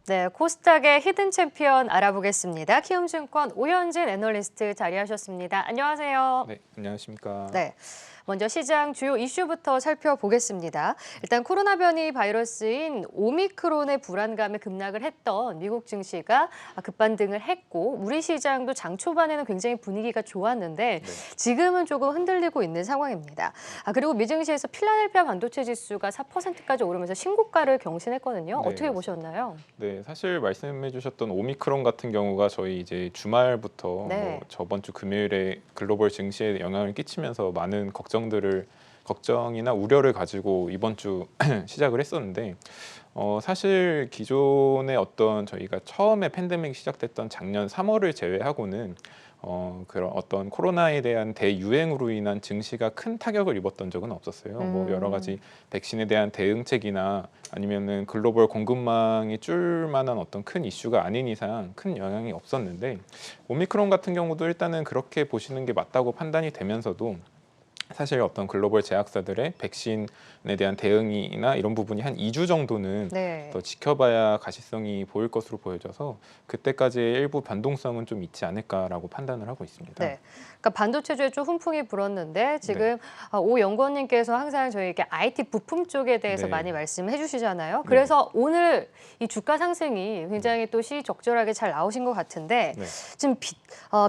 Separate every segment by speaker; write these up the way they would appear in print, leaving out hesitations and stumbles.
Speaker 1: 네, 코스닥의 히든 챔피언 알아보겠습니다. 키움증권 오현진 애널리스트 자리하셨습니다. 안녕하세요.
Speaker 2: 네, 안녕하십니까.
Speaker 1: 네, 먼저 시장 주요 이슈부터 살펴보겠습니다. 일단 코로나 변이 바이러스인 오미크론의 불안감에 급락을 했던 미국 증시가 급반등을 했고 우리 시장도 장 초반에는 굉장히 분위기가 좋았는데 지금은 조금 흔들리고 있는 상황입니다. 그리고 미증시에서 필라델피아 반도체 지수가 4%까지 오르면서 신고가를 경신했거든요.
Speaker 2: 네,
Speaker 1: 어떻게
Speaker 2: 맞습니다.
Speaker 1: 보셨나요?
Speaker 2: 네, 사실 말씀해주셨던 오미크론 같은 경우가 저희 이제 주말부터
Speaker 1: 네.
Speaker 2: 저번 주 금요일에 글로벌 증시에 영향을 끼치면서 많은 걱정이나 우려를 가지고 이번 주 시작을 했었는데 사실 기존의 어떤 저희가 처음에 팬데믹이 시작됐던 작년 3월을 제외하고는 그런 어떤 코로나에 대한 대유행으로 인한 증시가 큰 타격을 입었던 적은 없었어요. 뭐 여러 가지 백신에 대한 대응책이나 아니면은 글로벌 공급망이 줄 만한 어떤 큰 이슈가 아닌 이상 큰 영향이 없었는데 오미크론 같은 경우도 일단은 그렇게 보시는 게 맞다고 판단이 되면서도 사실 어떤 글로벌 제약사들의 백신에 대한 대응이나 이런 부분이 한 2주 정도는
Speaker 1: 네.
Speaker 2: 더 지켜봐야 가시성이 보일 것으로 보여져서 그때까지의 일부 변동성은 좀 있지 않을까라고 판단을 하고 있습니다.
Speaker 1: 네. 그러니까 반도체주에 좀 훈풍이 불었는데 지금 오 연구원님께서 항상 저희에게 IT 부품 쪽에 대해서
Speaker 2: 네.
Speaker 1: 많이 말씀해 주시잖아요.
Speaker 2: 네.
Speaker 1: 그래서 오늘 이 주가 상승이 굉장히 또 시적절하게 잘 나오신 것 같은데
Speaker 2: 네.
Speaker 1: 지금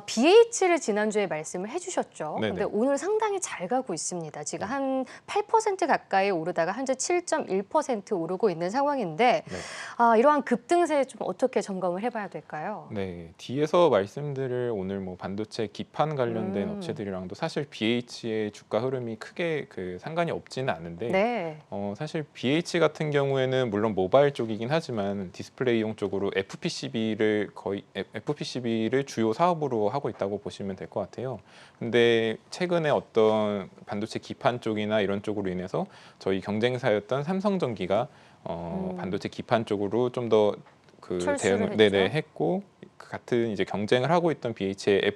Speaker 1: BH를 지난주에 말씀을 해주셨죠.
Speaker 2: 네네.
Speaker 1: 근데 오늘 상당히 잘 가고 있습니다. 지금 한 8% 가까이 오르다가 현재 7.1% 오르고 있는 상황인데
Speaker 2: 네.
Speaker 1: 이러한 급등세 좀 어떻게 점검을 해봐야 될까요?
Speaker 2: 네, 뒤에서 말씀드릴 오늘 뭐 반도체 기판 관련된 업체들이랑도 사실 BH의 주가 흐름이 크게 상관이 없지는 않은데
Speaker 1: 네.
Speaker 2: 사실 BH 같은 경우에는 물론 모바일 쪽이긴 하지만 디스플레이용 쪽으로 FPCB를 주요 사업으로 하고 있다고 보시면 될 것 같아요. 근데 최근에 어떤 반도체 기판 쪽이나 이런 쪽으로 인해서 저희 경쟁사였던 삼성전기가 반도체 기판 쪽으로 좀 더
Speaker 1: 철수를
Speaker 2: 네네
Speaker 1: 했죠.
Speaker 2: 했고 같은 이제 경쟁을 하고 있던 BH의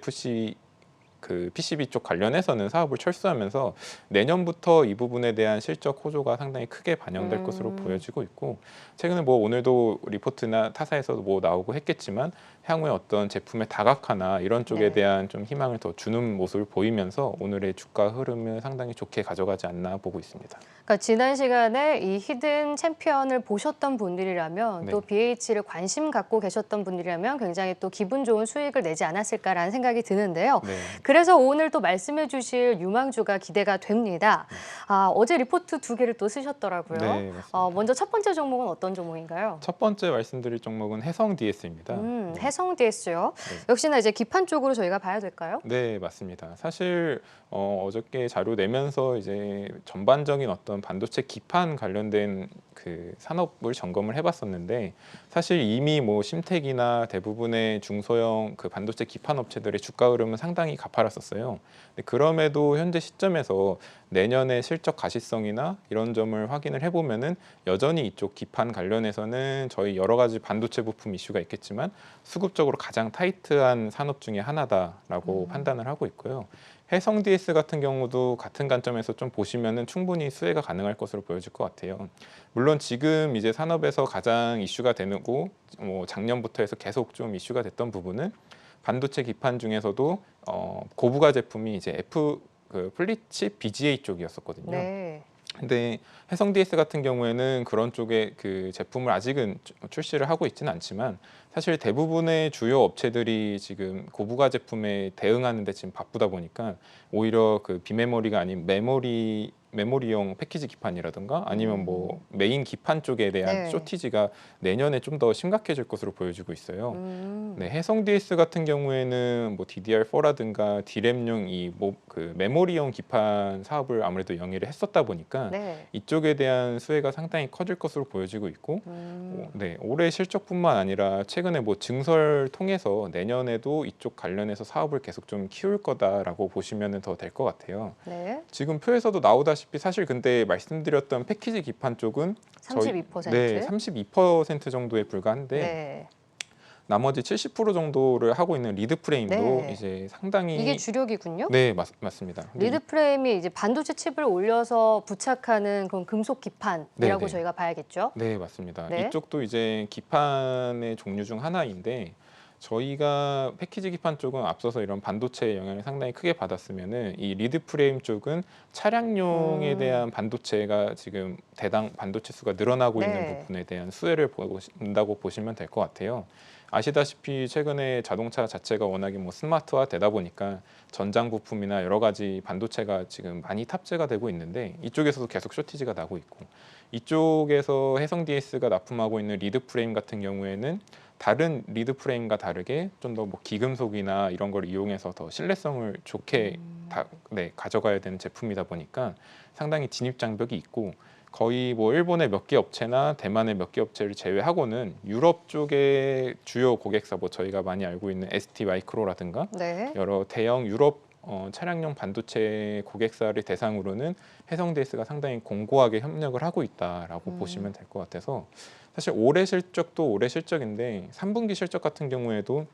Speaker 2: PCB 쪽 관련해서는 사업을 철수하면서 내년부터 이 부분에 대한 실적 호조가 상당히 크게 반영될 것으로 보여지고 있고 최근에 뭐 오늘도 리포트나 타사에서도 뭐 나오고 했겠지만 향후에 어떤 제품의 다각화나 이런 쪽에 대한 좀 희망을 더 주는 모습을 보이면서 오늘의 주가 흐름을 상당히 좋게 가져가지 않나 보고 있습니다.
Speaker 1: 그러니까 지난 시간에 이 히든 챔피언을 보셨던 분들이라면
Speaker 2: 네.
Speaker 1: 또 BH를 관심 갖고 계셨던 분들이라면 굉장히 또 기분 좋은 수익을 내지 않았을까라는 생각이 드는데요.
Speaker 2: 네.
Speaker 1: 그래서 오늘 또 말씀해 주실 유망주가 기대가 됩니다. 어제 리포트 2개를 또 쓰셨더라고요.
Speaker 2: 네, 맞습니다.
Speaker 1: 먼저 첫 번째 종목은 어떤 종목인가요?
Speaker 2: 첫 번째 말씀드릴 종목은 해성 DS입니다.
Speaker 1: 해성 DS요.
Speaker 2: 네.
Speaker 1: 역시나 이제 기판 쪽으로 저희가 봐야 될까요?
Speaker 2: 네, 맞습니다. 사실 어저께 자료 내면서 이제 전반적인 어떤 반도체 기판 관련된 산업을 점검을 해봤었는데 사실 이미 뭐 심텍이나 대부분의 중소형 반도체 기판 업체들의 주가 흐름은 상당히 가파랐었어요. 근데 그럼에도 현재 시점에서 내년의 실적 가시성이나 이런 점을 확인을 해보면은 여전히 이쪽 기판 관련해서는 저희 여러 가지 반도체 부품 이슈가 있겠지만 수급적으로 가장 타이트한 산업 중에 하나다라고 판단을 하고 있고요. 해성 DS 같은 경우도 같은 관점에서 좀 보시면은 충분히 수혜가 가능할 것으로 보여질 것 같아요. 물론 지금 이제 산업에서 가장 이슈가 되고 작년부터 해서 계속 좀 이슈가 됐던 부분은 반도체 기판 중에서도 고부가 제품이 이제 플리칩 BGA 쪽이었었거든요.
Speaker 1: 네.
Speaker 2: 근데 해성 DS 같은 경우에는 그런 쪽의 제품을 아직은 출시를 하고 있지는 않지만 사실 대부분의 주요 업체들이 지금 고부가 제품에 대응하는 데 지금 바쁘다 보니까 오히려 비메모리가 아닌 메모리용 패키지 기판이라든가 아니면 뭐 메인 기판 쪽에 대한 쇼티지가 내년에 좀 더 심각해질 것으로 보여지고 있어요. 네, 해성 DS 같은 경우에는 뭐 DDR4라든가 D램용 메모리용 기판 사업을 아무래도 영위를 했었다 보니까 이쪽에 대한 수혜가 상당히 커질 것으로 보여지고 있고 네, 올해 실적뿐만 아니라 최근에 뭐 증설 통해서 내년에도 이쪽 관련해서 사업을 계속 좀 키울 거다라고 보시면 더 될 것 같아요.
Speaker 1: 네.
Speaker 2: 지금 표에서도 나오다시피 사실 근데 말씀드렸던 패키지 기판 쪽은
Speaker 1: 32%.
Speaker 2: 네, 32% 정도에 불과한데
Speaker 1: 네.
Speaker 2: 나머지 70% 정도를 하고 있는 리드 프레임도
Speaker 1: 네.
Speaker 2: 이제 상당히
Speaker 1: 이게 주력이군요.
Speaker 2: 네, 맞습니다. 근데
Speaker 1: 리드 프레임이 이제 반도체 칩을 올려서 부착하는 그런 금속 기판이라고
Speaker 2: 네네.
Speaker 1: 저희가 봐야겠죠.
Speaker 2: 네, 맞습니다.
Speaker 1: 네.
Speaker 2: 이쪽도 이제 기판의 종류 중 하나인데 저희가 패키지 기판 쪽은 앞서서 이런 반도체의 영향을 상당히 크게 받았으면은 이 리드 프레임 쪽은 차량용에 대한 반도체가 지금 대당 반도체 수가 늘어나고 있는
Speaker 1: 네.
Speaker 2: 부분에 대한 수혜를 본다고 보시면 될 것 같아요. 아시다시피 최근에 자동차 자체가 워낙에 뭐 스마트화 되다 보니까 전장 부품이나 여러 가지 반도체가 지금 많이 탑재가 되고 있는데 이쪽에서도 계속 쇼티지가 나고 있고 이쪽에서 해성 DS가 납품하고 있는 리드 프레임 같은 경우에는 다른 리드 프레임과 다르게 좀 더 뭐 기금속이나 이런 걸 이용해서 더 신뢰성을 좋게 가져가야 되는 제품이다 보니까 상당히 진입 장벽이 있고 거의 뭐 일본의 몇 개 업체나 대만의 몇 개 업체를 제외하고는 유럽 쪽의 주요 고객사 뭐 저희가 많이 알고 있는 ST 마이크로라든가
Speaker 1: 네.
Speaker 2: 여러 대형 유럽 차량용 반도체 고객사를 대상으로는 해성 DS가 상당히 공고하게 협력을 하고 있다라고 보시면 될 것 같아서 사실 올해 실적도 올해 실적인데 3분기 실적 같은 경우에도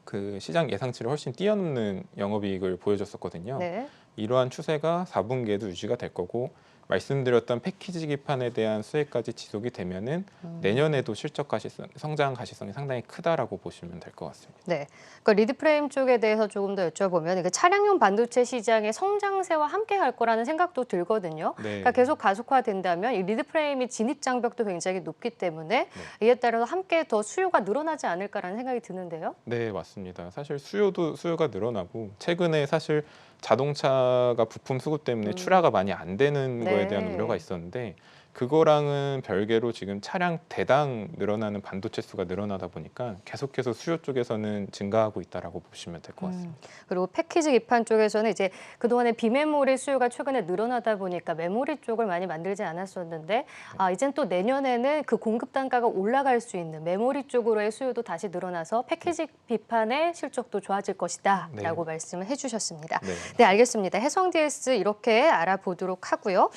Speaker 2: 그 시장 예상치를 훨씬 뛰어넘는 영업이익을 보여줬었거든요.
Speaker 1: 네.
Speaker 2: 이러한 추세가 4분기에도 유지가 될 거고 말씀드렸던 패키지 기판에 대한 수혜까지 지속이 되면은 내년에도 실적 가시성, 성장 가시성이 상당히 크다라고 보시면 될 것 같습니다.
Speaker 1: 네. 그러니까 리드 프레임 쪽에 대해서 조금 더 여쭤보면 그 차량용 반도체 시장의 성장세와 함께 할 거라는 생각도 들거든요.
Speaker 2: 네.
Speaker 1: 그러니까 계속 가속화된다면 이 리드 프레임이 진입 장벽도 굉장히 높기 때문에 이에 따라서 함께 더 수요가 늘어나지 않을까라는 생각이 드는데요.
Speaker 2: 네, 맞습니다. 사실 수요가 늘어나고 최근에 사실 자동차가 부품 수급 때문에 출하가 많이 안 되는 거에 대한
Speaker 1: 네.
Speaker 2: 우려가 있었는데 그거랑은 별개로 지금 차량 대당 늘어나는 반도체 수가 늘어나다 보니까 계속해서 수요 쪽에서는 증가하고 있다라고 보시면 될 것 같습니다.
Speaker 1: 그리고 패키지 기판 쪽에서는 이제 그동안에 비메모리 수요가 최근에 늘어나다 보니까 메모리 쪽을 많이 만들지 않았었는데 이젠 또 내년에는 그 공급 단가가 올라갈 수 있는 메모리 쪽으로의 수요도 다시 늘어나서 패키지 기판의 실적도 좋아질 것이다라고 말씀을 해주셨습니다.
Speaker 2: 네.
Speaker 1: 네, 알겠습니다. 해성 DS 이렇게 알아보도록 하고요.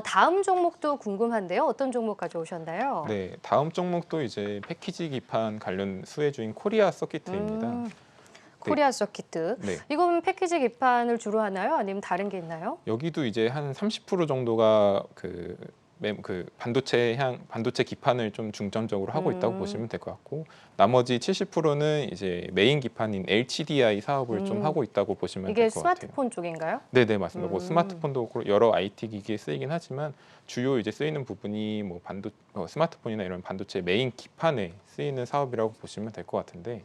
Speaker 1: 다음 종목도 궁금한데요. 어떤 종목 가져오셨나요?
Speaker 2: 네, 다음 종목도 이제 패키지 기판 관련 수혜주인 코리아 서키트입니다.
Speaker 1: 코리아 서키트.
Speaker 2: 네.
Speaker 1: 이건 패키지 기판을 주로 하나요? 아니면 다른 게 있나요?
Speaker 2: 여기도 이제 한 30% 정도가 그 반도체 기판을 좀 중점적으로 하고 있다고 보시면 될 것 같고 나머지 70%는 이제 메인 기판인 HDI 사업을 좀 하고 있다고 보시면
Speaker 1: 이게
Speaker 2: 될 것 같아요.
Speaker 1: 스마트폰 쪽인가요?
Speaker 2: 네, 맞습니다. 뭐 스마트폰도 그렇고 여러 IT 기기에 쓰이긴 하지만 주요 이제 쓰이는 부분이 뭐 스마트폰이나 이런 반도체 메인 기판에 쓰이는 사업이라고 보시면 될 것 같은데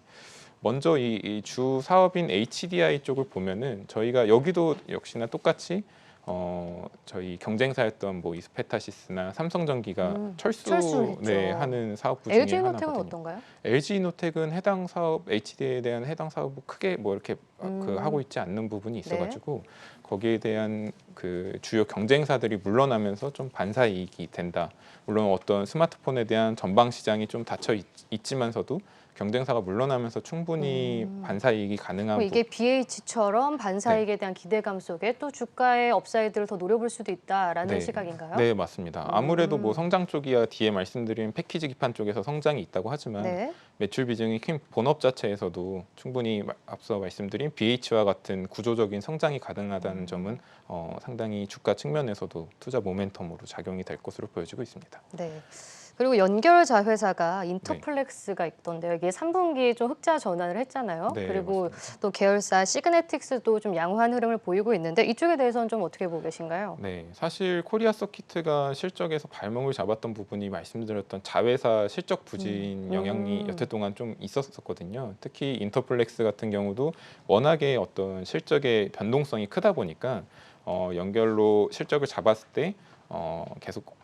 Speaker 2: 먼저 이 주 사업인 HDI 쪽을 보면은 저희가 여기도 역시나 똑같이 저희 경쟁사였던 뭐 이스페타시스나 삼성전기가 철수 하는 사업부 중에
Speaker 1: LG 노텍은
Speaker 2: 하나거든요.
Speaker 1: 어떤가요?
Speaker 2: LG 노텍은 해당 사업 HD에 대한 해당 사업을 크게 뭐 이렇게 그 하고 있지 않는 부분이 있어가지고 거기에 대한 그 주요 경쟁사들이 물러나면서 좀 반사 이익이 된다. 물론 어떤 스마트폰에 대한 전방 시장이 좀 닫혀 있지만서도 경쟁사가 물러나면서 충분히 반사 이익이 가능한
Speaker 1: 이게 BH처럼 반사 이익에 대한 기대감 속에 또 주가의 업사이드를 더 노려볼 수도 있다라는 시각인가요?
Speaker 2: 네, 맞습니다. 아무래도 뭐 성장 쪽이야 뒤에 말씀드린 패키지 기판 쪽에서 성장이 있다고 하지만 매출 비중이 큰 본업 자체에서도 충분히 앞서 말씀드린 BH와 같은 구조적인 성장이 가능하다는 점은 상당히 주가 측면에서도 투자 모멘텀으로 작용이 될 것으로 보여지고 있습니다.
Speaker 1: 네. 그리고 연결 자회사가 인터플렉스가 있던데요. 이게 3분기 좀 흑자 전환을 했잖아요.
Speaker 2: 네,
Speaker 1: 그리고
Speaker 2: 맞습니다.
Speaker 1: 또 계열사 시그네틱스도 좀 양호한 흐름을 보이고 있는데 이쪽에 대해서는 좀 어떻게 보고 계신가요?
Speaker 2: 네, 사실 코리아 서키트가 실적에서 발목을 잡았던 부분이 말씀드렸던 자회사 실적 부진 영향이 여태 동안 좀 있었었거든요. 특히 인터플렉스 같은 경우도 워낙에 어떤 실적의 변동성이 크다 보니까 연결로 실적을 잡았을 때 계속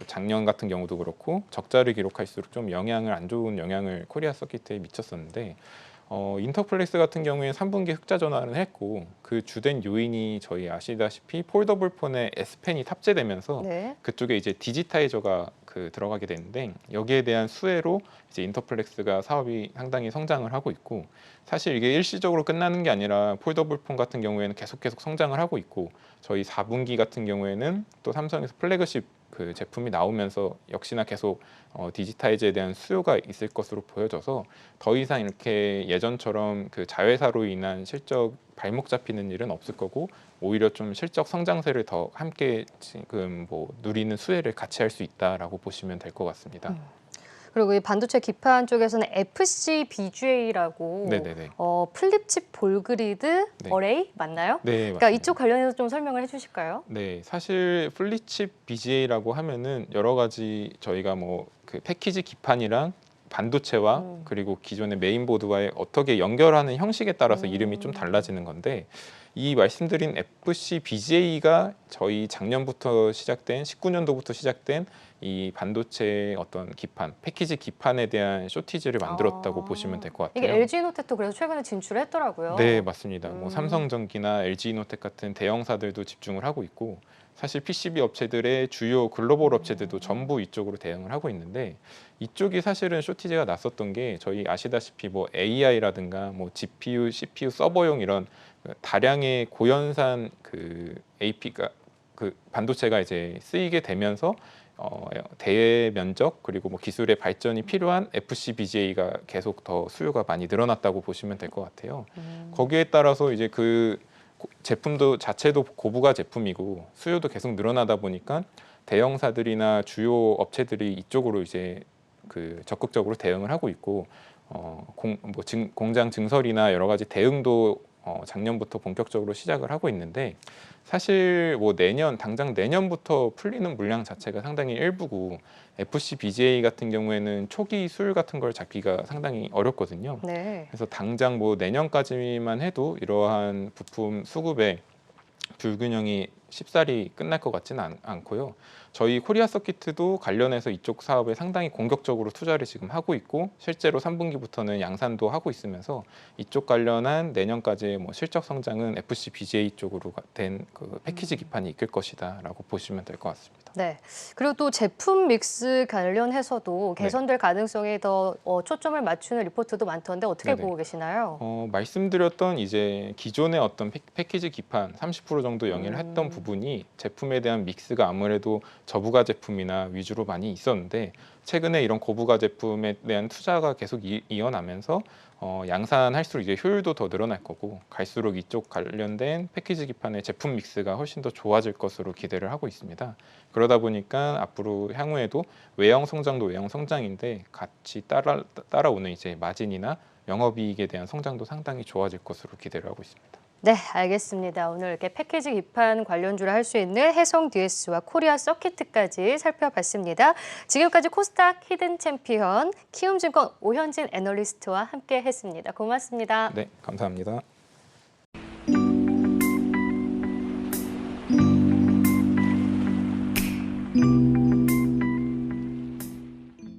Speaker 2: 작년 같은 경우도 그렇고 적자를 기록할수록 좀 안 좋은 영향을 코리아 서키트에 미쳤었는데 인터플렉스 같은 경우에 3분기 흑자 전환을 했고 그 주된 요인이 저희 아시다시피 폴더블 폰에 S펜이 탑재되면서 그쪽에 이제 디지타이저가 들어가게 되는데 여기에 대한 수혜로 이제 인터플렉스가 사업이 상당히 성장을 하고 있고 사실 이게 일시적으로 끝나는 게 아니라 폴더블 폰 같은 경우에는 계속 성장을 하고 있고 저희 4분기 같은 경우에는 또 삼성에서 플래그십 그 제품이 나오면서 역시나 계속 디지타이즈에 대한 수요가 있을 것으로 보여져서 더 이상 이렇게 예전처럼 그 자회사로 인한 실적 발목 잡히는 일은 없을 거고 오히려 좀 실적 성장세를 더 함께 지금 뭐 누리는 수혜를 같이 할 수 있다라고 보시면 될 것 같습니다.
Speaker 1: 그리고 이 반도체 기판 쪽에서는 FCBGA라고
Speaker 2: 네네네.
Speaker 1: 플립칩 볼그리드
Speaker 2: 네.
Speaker 1: 어레이 맞나요?
Speaker 2: 네,
Speaker 1: 그러니까
Speaker 2: 맞습니다.
Speaker 1: 이쪽 관련해서 좀 설명을 해주실까요?
Speaker 2: 네, 사실 플립칩 BGA라고 하면은 여러 가지 저희가 뭐 그 패키지 기판이랑 반도체와 그리고 기존의 메인보드와의 어떻게 연결하는 형식에 따라서 이름이 좀 달라지는 건데 이 말씀드린 FC BGA가 저희 작년부터 시작된 19년도부터 시작된 이 반도체 어떤 기판, 패키지 기판에 대한 쇼티지를 만들었다고 보시면 될 것
Speaker 1: 이게
Speaker 2: 같아요.
Speaker 1: LG노텍도 그래서 최근에 진출했더라고요.
Speaker 2: 네, 맞습니다. 뭐 삼성전기나 LG노텍 같은 대형사들도 집중을 하고 있고 사실 PCB 업체들의 주요 글로벌 업체들도 전부 이쪽으로 대응을 하고 있는데 이쪽이 사실은 쇼티지가 났었던 게 저희 아시다시피 뭐 AI라든가 뭐 GPU, CPU 서버용 이런 다량의 고연산 그 AP가 그 반도체가 이제 쓰이게 되면서 대면적 그리고 뭐 기술의 발전이 필요한 FCBGA가 계속 더 수요가 많이 늘어났다고 보시면 될 것 같아요. 거기에 따라서 이제 그 제품도 자체도 고부가 제품이고 수요도 계속 늘어나다 보니까 대형사들이나 주요 업체들이 이쪽으로 이제 그 적극적으로 대응을 하고 있고 공장 증설이나 여러 가지 대응도 작년부터 본격적으로 시작을 하고 있는데 사실 뭐 당장 내년부터 풀리는 물량 자체가 상당히 일부고 FCBGA 같은 경우에는 초기 수율 같은 걸 잡기가 상당히 어렵거든요.
Speaker 1: 네.
Speaker 2: 그래서 당장 뭐 내년까지만 해도 이러한 부품 수급의 불균형이 쉽사리 끝날 것 같지는 않고요. 저희 코리아 서킷도 관련해서 이쪽 사업에 상당히 공격적으로 투자를 지금 하고 있고 실제로 3분기부터는 양산도 하고 있으면서 이쪽 관련한 내년까지의 뭐 실적 성장은 FCBGA 쪽으로 된 그 패키지 기판이 이끌 것이다라고 보시면 될 것 같습니다.
Speaker 1: 네. 그리고 또 제품 믹스 관련해서도 개선될 가능성에 더 초점을 맞추는 리포트도 많던데 어떻게
Speaker 2: 네네.
Speaker 1: 보고 계시나요?
Speaker 2: 말씀드렸던 이제 기존의 어떤 패키지 기판 30% 정도 영위를 했던 부분이 제품에 대한 믹스가 아무래도 저부가 제품이나 위주로 많이 있었는데 최근에 이런 고부가 제품에 대한 투자가 계속 이어나면서 양산할수록 이제 효율도 더 늘어날 거고 갈수록 이쪽 관련된 패키지 기판의 제품 믹스가 훨씬 더 좋아질 것으로 기대를 하고 있습니다. 그러다 보니까 앞으로 향후에도 외형 성장도 외형 성장인데 같이 따라오는 이제 마진이나 영업이익에 대한 성장도 상당히 좋아질 것으로 기대를 하고 있습니다.
Speaker 1: 네, 알겠습니다. 오늘 이렇게 패키지 기판 관련주를 할 수 있는 해성 DS와 코리아 서킷까지 살펴봤습니다. 지금까지 코스닥 히든 챔피언 키움증권 오현진 애널리스트와 함께 했습니다. 고맙습니다.
Speaker 2: 네, 감사합니다.